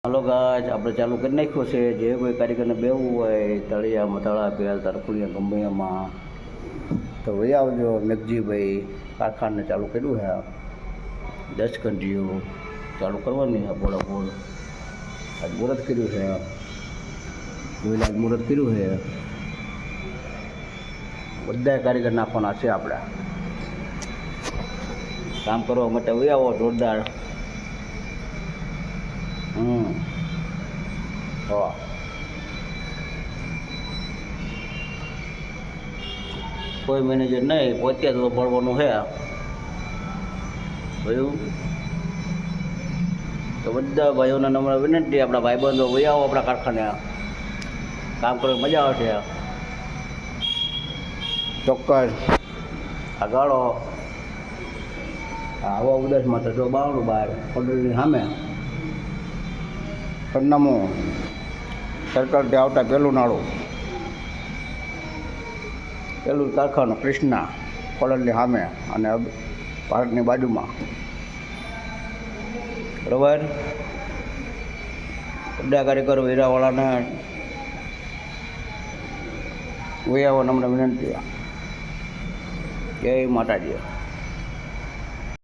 હાલો ગાજ આપણે ચાલુ કરી નાખ્યું છે. જે કોઈ કારીગરને બેવું હોય તળિયામાં તળા પેલ તરફુલિયા ગંભૈયામાં તો વહી આવજો. મેઘજીભાઈ કારખાને ચાલુ કર્યું છે. 10 ઘંટીઓ ચાલુ કરવાની છે. બોલાબોલ આજ મુહૂર્ત કર્યું છે. આજ મુહૂર્ત કર્યું છે. બધા કારીગર નાખવાના છે. આપણે કામ કરવા માટે વહી આવો જોરદાર. હા કોઈ મેનેજર નહીં, પોતે જ પડવાનું છે ભાઈ. તો બધા ભાઈઓને નમ્ર વિનંતી, આપણા ભાઈબંધો વહી આવો આપણા કારખાને. કામ કરવાની મજા આવશે ચોક્કસ. આ ગાળો હવા ઉદાસમાં તો જો બાવળું બહાર હોટલની સામે સરનામું સર્કલથી આવતા પહેલું નાળું, પહેલું કારખાનું કૃષ્ણા હોટલની સામે અને પાર્કની બાજુમાં. બરાબર. બધા કારીગરો હીરાવાળાને વહી આવો નમ્ર વિનંતી. જય માતાજી.